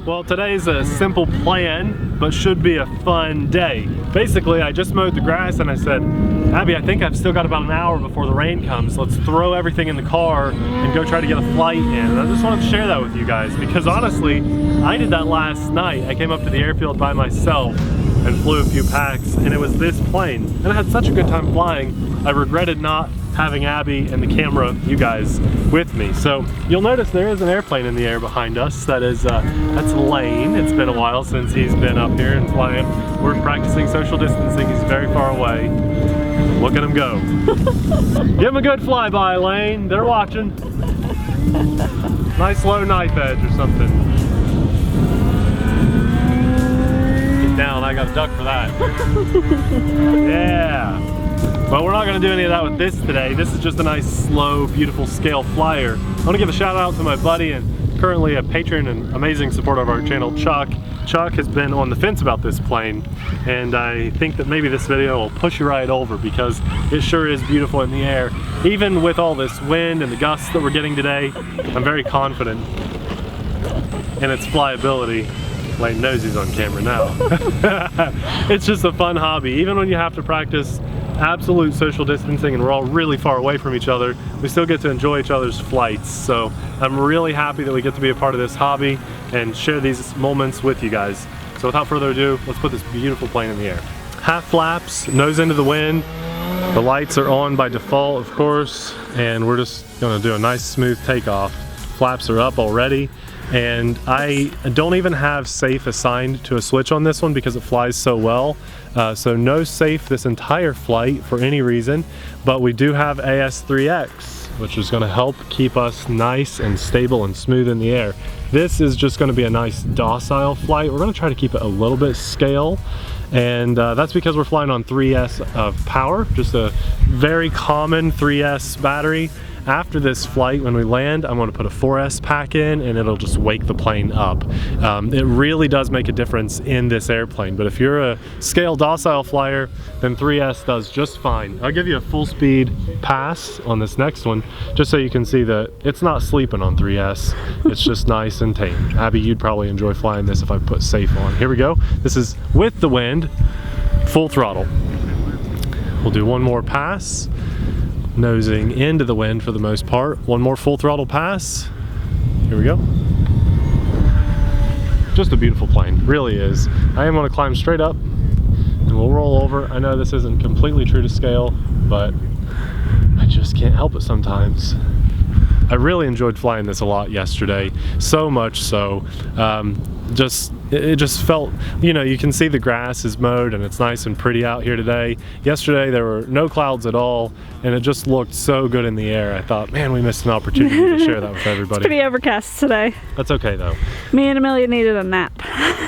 Well, today's a simple plan, but should be a fun day. Basically, I just mowed the grass and I said, Abby, I think I've still got about an hour before the rain comes. Let's throw everything in the car and go try to get a flight in. And I just wanted to share that with you guys because honestly, I did that last night. I came up to the airfield by myself and flew a few packs, and it was this plane. And I had such a good time flying, I regretted not having Abby and the camera, you guys, with me. So you'll notice there is an airplane in the air behind us. That's Lane. It's been a while since he's been up here and flying. We're practicing social distancing. He's very far away. Look at him go. Give him a good flyby, Lane. They're watching. Nice low knife edge or something. Get down, I got a duck for that. Yeah. But we're not going to do any of that with this today. This is just a nice, slow, beautiful scale flyer. I want to give a shout out to my buddy and currently a patron and amazing supporter of our channel, Chuck. Chuck has been on the fence about this plane, and I think that maybe this video will push you right over because it sure is beautiful in the air. Even with all this wind and the gusts that we're getting today, I'm very confident in its flyability. Lane knows he's on camera now. It's just a fun hobby. Even when you have to practice absolute social distancing and we're all really far away from each other, we still get to enjoy each other's flights. So I'm really happy that we get to be a part of this hobby and share these moments with you guys. So without further ado, let's put this beautiful plane in the air. Half flaps, nose into the wind. The lights are on by default, of course, and we're just gonna do a nice smooth takeoff. Flaps are up already. And I don't even have safe assigned to a switch on this one because it flies so well. So no safe this entire flight for any reason, but we do have AS3X, which is gonna help keep us nice and stable and smooth in the air. This is just gonna be a nice docile flight. We're gonna try to keep it a little bit scale, and that's because we're flying on 3S of power, just a very common 3S battery. After this flight, when we land, I'm going to put a 4S pack in and it'll just wake the plane up. It really does make a difference in this airplane, but if you're a scale docile flyer, then 3S does just fine. I'll give you a full speed pass on this next one, just so you can see that it's not sleeping on 3S. It's just nice and tame. Abby, you'd probably enjoy flying this if I put safe on. Here we go. This is with the wind, full throttle. We'll do one more pass. Nosing into the wind for the most part. One more full throttle pass. Here we go. Just a beautiful plane, really is. I am going to climb straight up and we'll roll over. I know this isn't completely true to scale, but I just can't help it sometimes. I really enjoyed flying this a lot yesterday, so much so. It just felt, you know, you can see the grass is mowed and it's nice and pretty out here today. Yesterday there were no clouds at all and it just looked so good in the air. I thought, man, we missed an opportunity to share that with everybody. It's pretty overcast today. That's okay though. Me and Amelia needed a nap.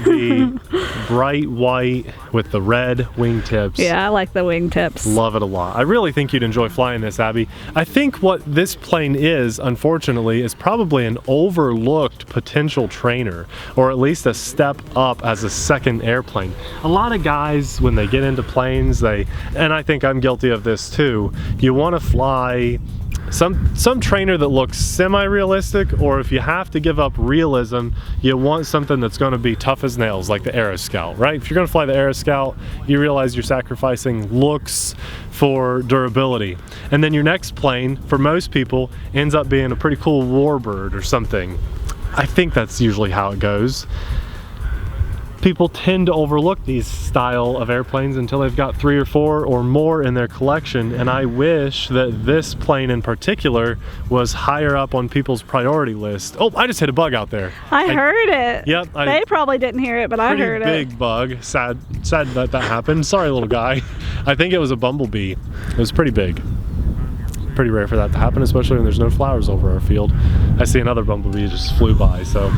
The bright white with the red wingtips. Yeah, I like the wingtips. Love it a lot. I really think you'd enjoy flying this, Abby. I think what this plane is, unfortunately, is probably an overlooked potential trainer, or at least a step up as a second airplane. A lot of guys, when they get into planes, and I think I'm guilty of this too, you want to fly some trainer that looks semi-realistic, or if you have to give up realism, you want something that's going to be tough as nails, like the Aeroscout, right? If you're going to fly the Aeroscout, you realize you're sacrificing looks for durability. And then your next plane, for most people, ends up being a pretty cool Warbird or something. I think that's usually how it goes. People tend to overlook these style of airplanes until they've got 3 or 4 or more in their collection, and I wish that this plane in particular was higher up on people's priority list. Oh, I just hit a bug out there. I heard it. Yep. They probably didn't hear it, but I heard it. Pretty big bug. Sad that happened. Sorry, little guy. I think it was a bumblebee. It was pretty big. Pretty rare for that to happen, especially when there's no flowers over our field. I see another bumblebee just flew by, so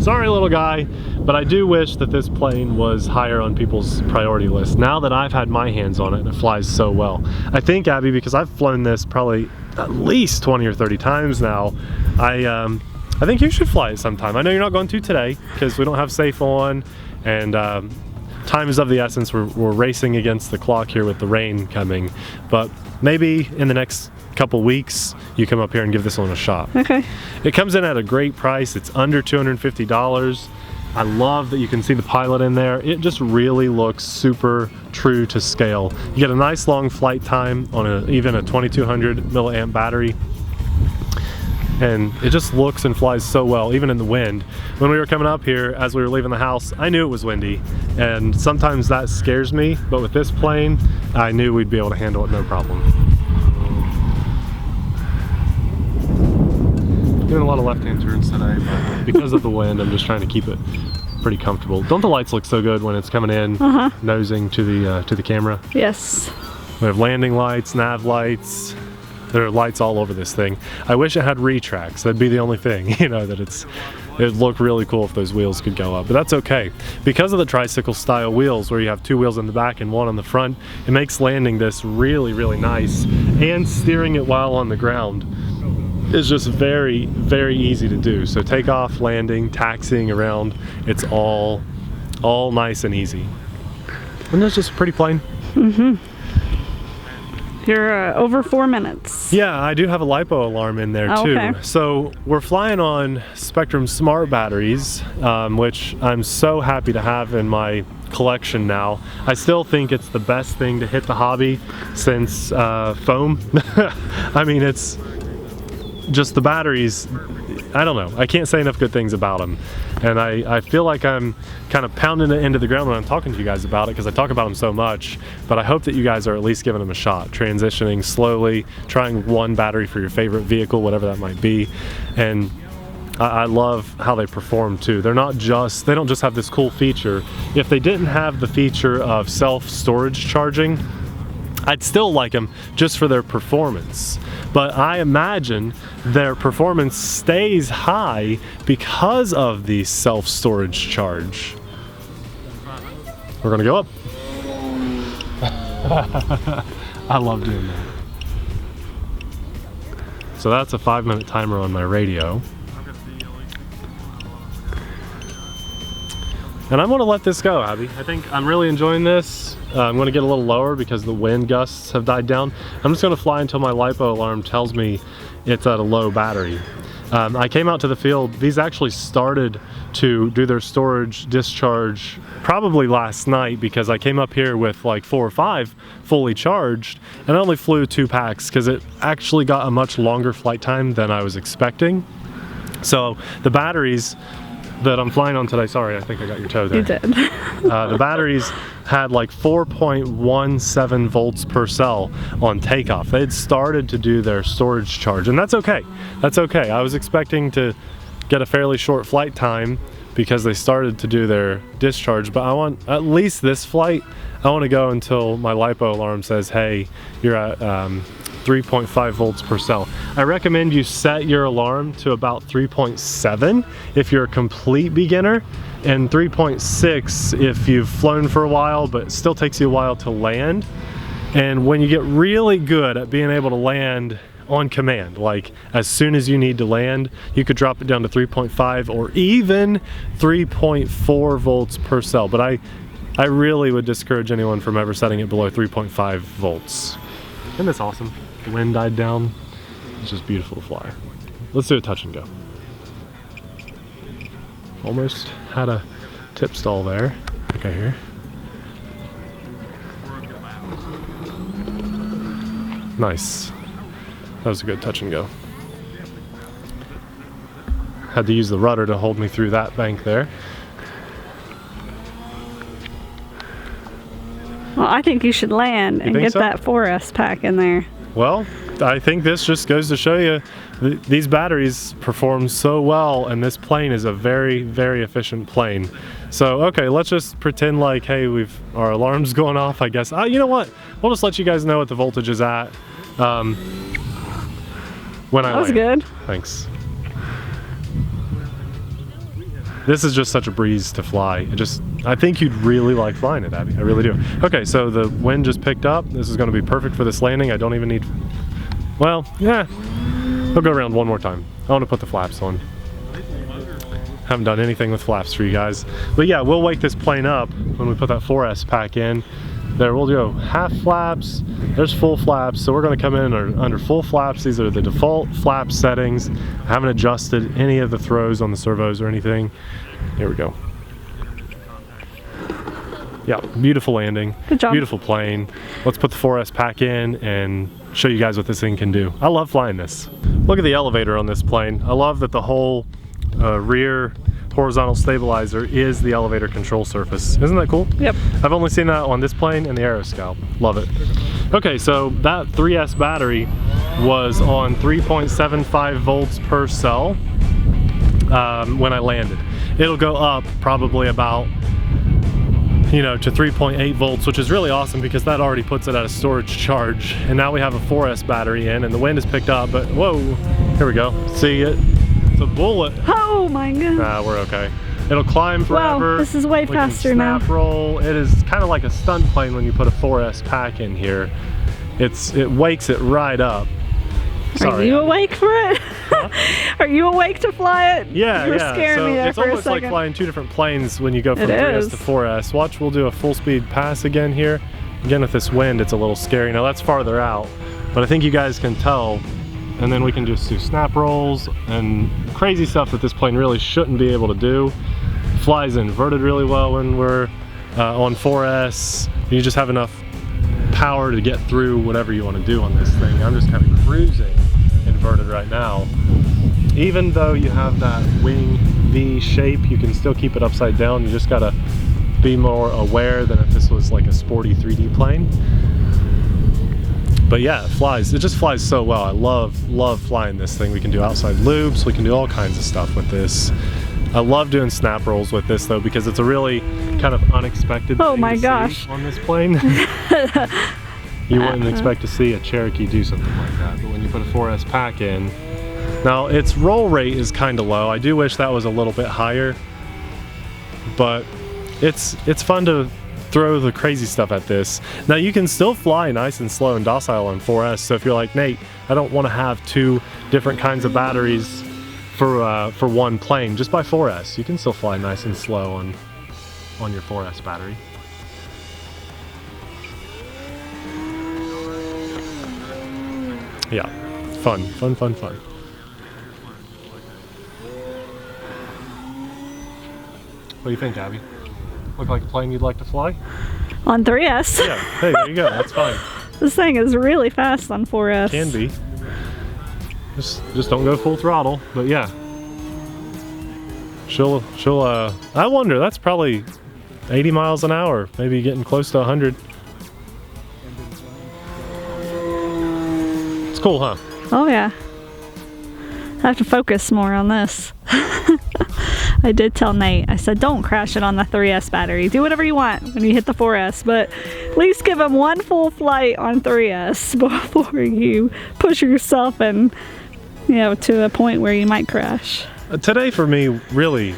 sorry, little guy. But I do wish that this plane was higher on people's priority list now that I've had my hands on it and it flies so well. I think, Abby, because I've flown this probably at least 20 or 30 times now, I think you should fly it sometime. I know you're not going to today because we don't have safe on, and time is of the essence. We're racing against the clock here with the rain coming, but maybe in the next couple weeks you come up here and give this one a shot. Okay. It comes in at a great price. It's under $250. I love that you can see the pilot in there. It just really looks super true to scale. You get a nice long flight time on even a 2200 milliamp battery. And it just looks and flies so well, even in the wind. When we were coming up here, as we were leaving the house, I knew it was windy, and sometimes that scares me, but with this plane, I knew we'd be able to handle it no problem. Doing a lot of left-hand turns today, but because of the wind, I'm just trying to keep it pretty comfortable. Don't the lights look so good when it's coming in, nosing to the camera? Yes. We have landing lights, nav lights. There are lights all over this thing. I wish it had retracts. That'd be the only thing, you know, that it'd look really cool if those wheels could go up, but that's okay. Because of the tricycle style wheels, where you have two wheels in the back and one on the front, it makes landing this really, really nice, and steering it while on the ground is just very, very easy to do. So takeoff, landing, taxiing around, it's all nice and easy. And it's just a pretty plane. You're over 4 minutes. Yeah, I do have a LiPo alarm in there too. Okay. So we're flying on Spektrum Smart batteries, which I'm so happy to have in my collection now. I still think it's the best thing to hit the hobby since foam. I mean, it's just the batteries, I don't know. I can't say enough good things about them. And I feel like I'm kind of pounding it into the ground when I'm talking to you guys about it, because I talk about them so much, but I hope that you guys are at least giving them a shot, transitioning slowly, trying one battery for your favorite vehicle, whatever that might be. And I love how they perform too. They don't just have this cool feature. If they didn't have the feature of self-storage charging, I'd still like them just for their performance. But I imagine their performance stays high because of the self-storage charge. We're gonna go up. I love doing that. So that's a 5-minute timer on my radio. And I'm gonna let this go, Abby. I think I'm really enjoying this. I'm gonna get a little lower because the wind gusts have died down. I'm just gonna fly until my LiPo alarm tells me it's at a low battery. I came out to the field. These actually started to do their storage discharge probably last night, because I came up here with like 4 or 5 fully charged, and I only flew 2 packs because it actually got a much longer flight time than I was expecting. So the batteries that I'm flying on today, sorry, I think I got your toe there. You did. The batteries had like 4.17 volts per cell on takeoff. They had started to do their storage charge, and that's okay. That's okay. I was expecting to get a fairly short flight time because they started to do their discharge, but I want, at least this flight, I want to go until my LiPo alarm says, hey, you're at 3.5 volts per cell. I recommend you set your alarm to about 3.7 if you're a complete beginner, and 3.6 if you've flown for a while but it still takes you a while to land. And when you get really good at being able to land on command, like as soon as you need to land, you could drop it down to 3.5 or even 3.4 volts per cell. But I really would discourage anyone from ever setting it below 3.5 volts. Isn't this awesome? The wind died down. It's just beautiful to fly. Let's do a touch and go. Almost had a tip stall there. Okay, here. Nice. That was a good touch and go. Had to use the rudder to hold me through that bank there. Well, I think you should land and get so? that 4S pack in there. Well, I think this just goes to show you these batteries perform so well, and this plane is a very, very efficient plane. So, okay, let's just pretend like, hey, our alarm's going off, I guess. You know what? We'll just let you guys know what the voltage is at when I land. That was good. Thanks. This is just such a breeze to fly. I think you'd really like flying it, Abby. I really do. Okay, so the wind just picked up. This is gonna be perfect for this landing. I don't even need, well, yeah. We'll go around one more time. I wanna put the flaps on. Haven't done anything with flaps for you guys. But yeah, we'll wake this plane up when we put that 4S pack in. There, we'll go half flaps, there's full flaps, so we're gonna come in under full flaps. These are the default flap settings. I haven't adjusted any of the throws on the servos or anything. Here we go. Yeah, beautiful landing. Good job. Beautiful plane. Let's put the 4S pack in and show you guys what this thing can do. I love flying this. Look at the elevator on this plane. I love that the whole rear horizontal stabilizer is the elevator control surface. Isn't that cool? Yep. I've only seen that on this plane and the Aeroscout. Love it. Okay, so that 3S battery was on 3.75 volts per cell when I landed. It'll go up probably about, you know, to 3.8 volts, which is really awesome because that already puts it at a storage charge. And now we have a 4S battery in and the wind is picked up, but whoa, here we go. See it? It's a bullet. Oh my god. Nah, we're okay. It'll climb forever. Wow, this is way faster now. Snap roll. It is kind of like a stunt plane when you put a 4S pack in here. It wakes it right up. Sorry. Are you awake for it? Huh? Are you awake to fly it? Yeah, You were yeah. scaring So me there it's for a almost like second. flying two different planes when you go from It 3S is. to 4S. Watch, we'll do a full speed pass again here. Again, with this wind, it's a little scary. Now that's farther out, but I think you guys can tell. And then we can just do snap rolls and crazy stuff that this plane really shouldn't be able to do. Flies inverted really well when we're on 4S. You just have enough power to get through whatever you want to do on this thing. I'm just kind of cruising inverted right now. Even though you have that wing V shape, you can still keep it upside down. You just gotta be more aware than if this was like a sporty 3D plane. But yeah, it flies. It just flies so well. I love flying this thing. We can do outside loops. We can do all kinds of stuff with this. I love doing snap rolls with this though because it's a really kind of unexpected Oh thing my to see gosh. on this plane. You wouldn't expect to see a Cherokee do something like that, but when you put a 4S pack in, now its roll rate is kind of low. I do wish that was a little bit higher, but it's fun to throw the crazy stuff at this. Now you can still fly nice and slow and docile on 4S, so if you're like, Nate, I don't want to have two different kinds of batteries for one plane, just buy 4S. You can still fly nice and slow on your 4S battery. Yeah, fun. What do you think, Abby? Look like a plane you'd like to fly? On 3S. Yeah, hey, there you go, that's fine. This thing is really fast on 4S. Can be. Just don't go full throttle, but yeah. She'll I wonder, that's probably 80 miles an hour, maybe getting close to 100. It's cool, huh? Oh yeah. I have to focus more on this. I did tell Nate, I said, don't crash it on the 3S battery. Do whatever you want when you hit the 4S, but at least give him one full flight on 3S before you push yourself and, you know, to a point where you might crash. Today for me really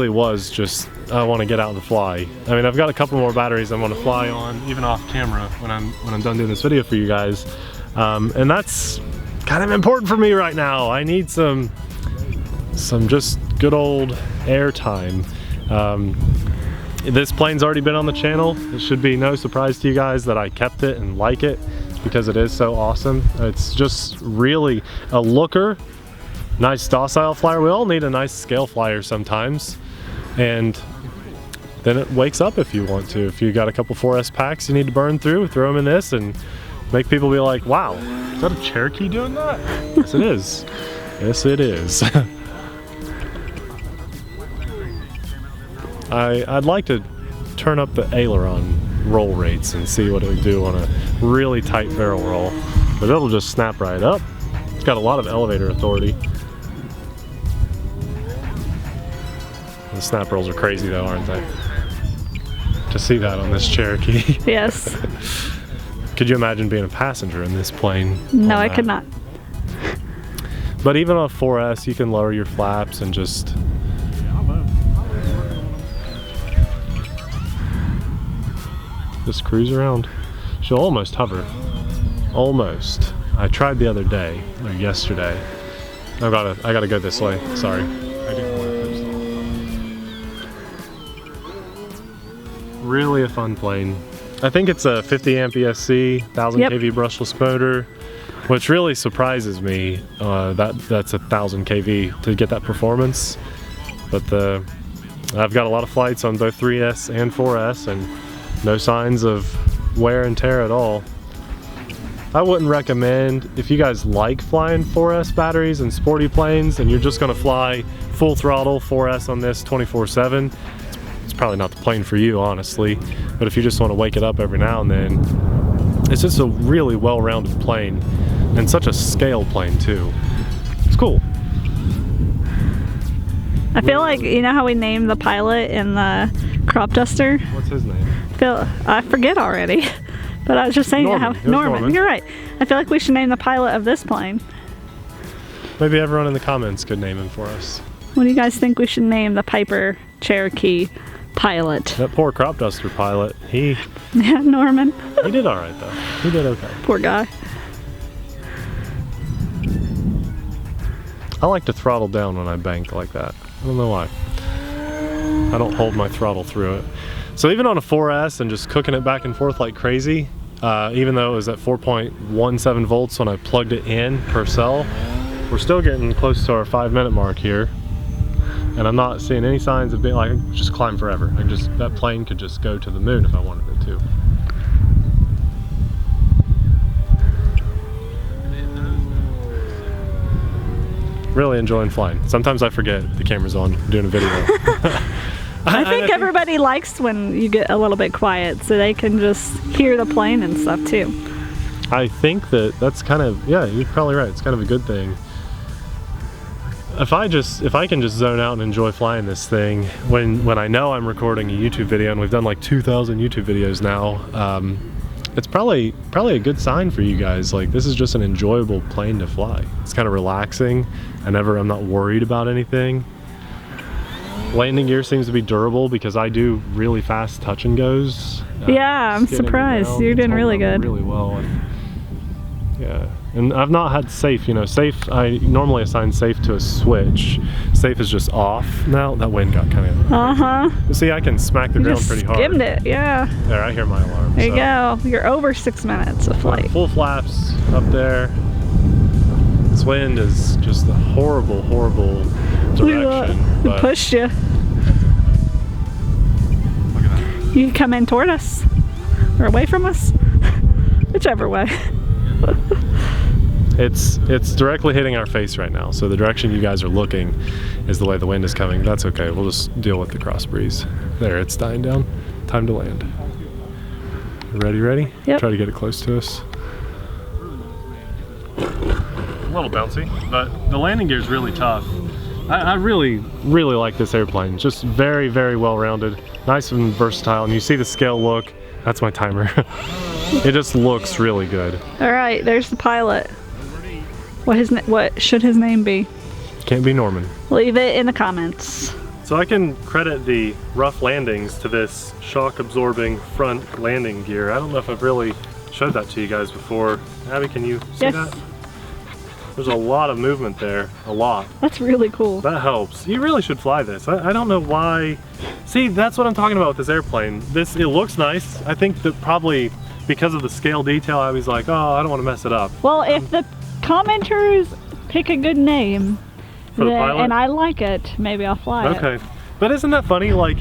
was just, I want to get out and fly. I mean, I've got a couple more batteries I want to fly on, even off camera when I'm done doing this video for you guys. And that's kind of important for me right now. I need some just good old air time. This plane's already been on the channel. It should be no surprise to you guys that I kept it and like it because it is so awesome. It's just really a looker, nice docile flyer. We all need a nice scale flyer sometimes, and then it wakes up if you want to. If you got a couple 4S packs you need to burn through, throw them in this and make people be like, wow, is that a Cherokee doing that? Yes it is. Yes it is. I'd like to turn up the aileron roll rates and see what it would do on a really tight barrel roll, but it'll just snap right up. It's got a lot of elevator authority. The snap rolls are crazy though, aren't they? To see that on this Cherokee. Yes. Could you imagine being a passenger in this plane? No, on I that? could not. But even on 4S, you can lower your flaps and just cruise around. She'll almost hover. Almost. I tried the other day, or yesterday. I gotta go this way. Sorry. I didn't want to coast. Really a fun plane. I think it's a 50 amp ESC, 1000 Yep. kV brushless motor, which really surprises me. That's 1000 kV to get that performance. But I've got a lot of flights on both 3S and 4S, and No signs of wear and tear at all. I wouldn't recommend, if you guys like flying 4S batteries and sporty planes and you're just gonna fly full throttle 4S on this 24/7, it's probably not the plane for you, honestly. But if you just wanna wake it up every now and then, it's just a really well-rounded plane and such a scale plane too. It's cool. I feel like, you know how we named the pilot in the crop duster? What's his name? I forget already. But I was just saying Norman. how Norman. You're right. I feel like we should name the pilot of this plane. Maybe everyone in the comments could name him for us. What do you guys think we should name the Piper Cherokee pilot? That poor crop duster pilot, he Yeah, Norman. did all right though. He did okay. Poor guy. I like to throttle down when I bank like that. I don't know why. I don't hold my throttle through it. So even on a 4S and just cooking it back and forth like crazy, even though it was at 4.17 volts when I plugged it in per cell, we're still getting close to our 5-minute mark here. And I'm not seeing any signs of being like, I could just climb forever. That plane could just go to the moon if I wanted it to. Really enjoying flying. Sometimes I forget the camera's on, I'm doing a video. I think everybody likes when you get a little bit quiet so they can just hear the plane and stuff too. I think that's kind of, yeah, you're probably right. It's kind of a good thing. If I can just zone out and enjoy flying this thing when I know I'm recording a YouTube video, and we've done like 2,000 YouTube videos now, it's probably a good sign for you guys. Like, this is just an enjoyable plane to fly. It's kind of relaxing. I'm not worried about anything. Landing gear seems to be durable because I do really fast touch and goes. Yeah, I'm surprised. You're doing really good. Really well. Yeah, and I've not had safe. Safe, I normally assign safe to a switch. Safe is just off now. That wind got kind of. See, I can smack the ground pretty hard. Skimmed it, yeah. There, I hear my alarm. There you go. You're over 6 minutes of flight. Full flaps up there. This wind is just a horrible, horrible direction. It pushed you. Look at that. You can come in toward us or away from us, whichever way. It's directly hitting our face right now, so the direction you guys are looking is the way the wind is coming. That's okay, we'll just deal with the cross breeze. There, it's dying down. Time to land. Ready? Yep. Try to get it close to us. A little bouncy, but the landing gear is really tough. I really like this airplane. Just very, very well rounded, nice and versatile, and you see the scale look. That's my timer. It just looks really good. All right, there's the pilot. What should his name be? Can't be Norman. Leave it in the comments. So I can credit the rough landings to this shock absorbing front landing gear. I don't know if I've really showed that to you guys before. Abby, can you see that? There's a lot of movement there, a lot. That's really cool. That helps. You really should fly this. I don't know why. See, that's what I'm talking about with this airplane. It looks nice. I think that probably because of the scale detail, I was like, oh, I don't want to mess it up. Well, if the commenters pick a good name, for the pilot? And I like it, maybe I'll fly it. Okay. But isn't that funny? Like,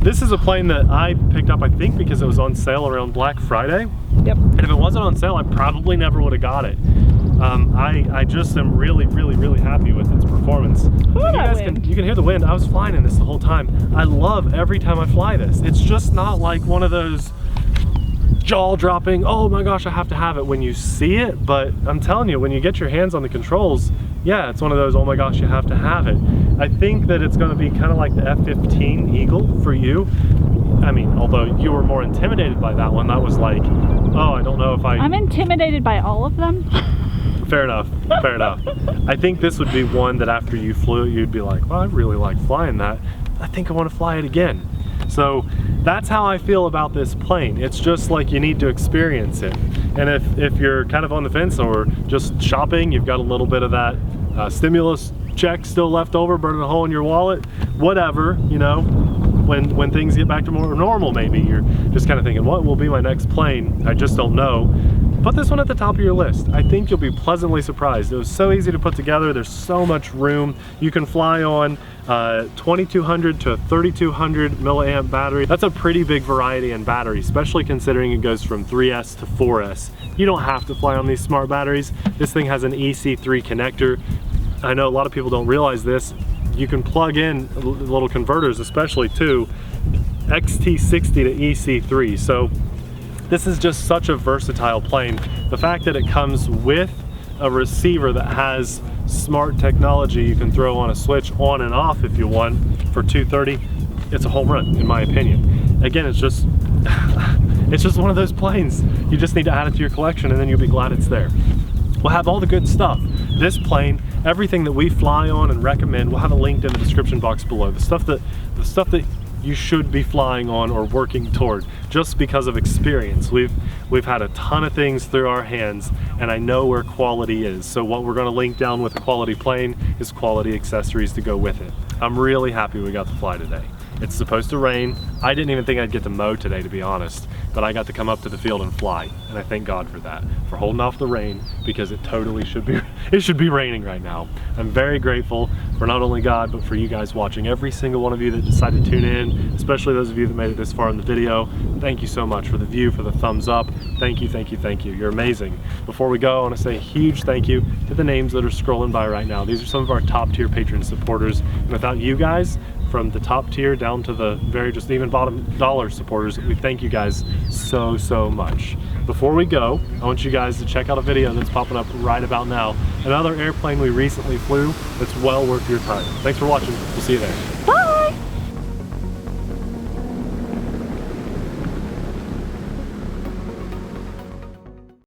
this is a plane that I picked up, I think, because it was on sale around Black Friday. Yep. And if it wasn't on sale, I probably never would have got it. I just am really, really, really happy with its performance. You can hear the wind. I was flying in this the whole time. I love every time I fly this. It's just not like one of those jaw-dropping, oh my gosh, I have to have it when you see it. But I'm telling you, when you get your hands on the controls, yeah, it's one of those, oh my gosh, you have to have it. I think that it's going to be kind of like the F-15 Eagle for you. I mean, although you were more intimidated by that one, that was like, oh, I don't know if I'm intimidated by all of them. Fair enough, fair enough. I think this would be one that after you flew it, you'd be like, well, I really like flying that. I think I want to fly it again. So that's how I feel about this plane. It's just like you need to experience it. And if you're kind of on the fence or just shopping, you've got a little bit of that stimulus check still left over, burning a hole in your wallet, whatever, you know, when things get back to more normal, maybe you're just kind of thinking, what will be my next plane? I just don't know. put this one at the top of your list. I think you'll be pleasantly surprised. It was so easy to put together. There's so much room. You can fly on 2200 to 3200 milliamp battery. That's a pretty big variety in battery, especially considering it goes from 3S to 4S. You don't have to fly on these smart batteries. This thing has an EC3 connector. I know a lot of people don't realize this. You can plug in little converters, especially to XT60 to EC3. So this is just such a versatile plane. The fact that it comes with a receiver that has smart technology you can throw on a switch on and off if you want for 230, it's a home run in my opinion. Again, it's just it's just one of those planes. You just need to add it to your collection and then you'll be glad it's there. We'll have all the good stuff. This plane, everything that we fly on and recommend, we'll have it linked in the description box below. The stuff that you should be flying on or working toward, just because of experience. We've had a ton of things through our hands, and I know where quality is. So what we're gonna link down with a quality plane is quality accessories to go with it. I'm really happy we got to fly today. It's supposed to rain. I didn't even think I'd get to mow today, to be honest, but I got to come up to the field and fly, and I thank God for that, for holding off the rain, because it totally should be raining right now. I'm very grateful for not only God, but for you guys watching, every single one of you that decided to tune in, especially those of you that made it this far in the video. Thank you so much for the view, for the thumbs up. Thank you, thank you, thank you. You're amazing. Before we go, I want to say a huge thank you to the names that are scrolling by right now. These are some of our top tier patron supporters, and without you guys, from the top tier down to the very just even bottom dollar supporters, we thank you guys so much. Before we go, I want you guys to check out a video that's popping up right about now. Another airplane we recently flew that's well worth your time. Thanks for watching. We'll see you there. Bye.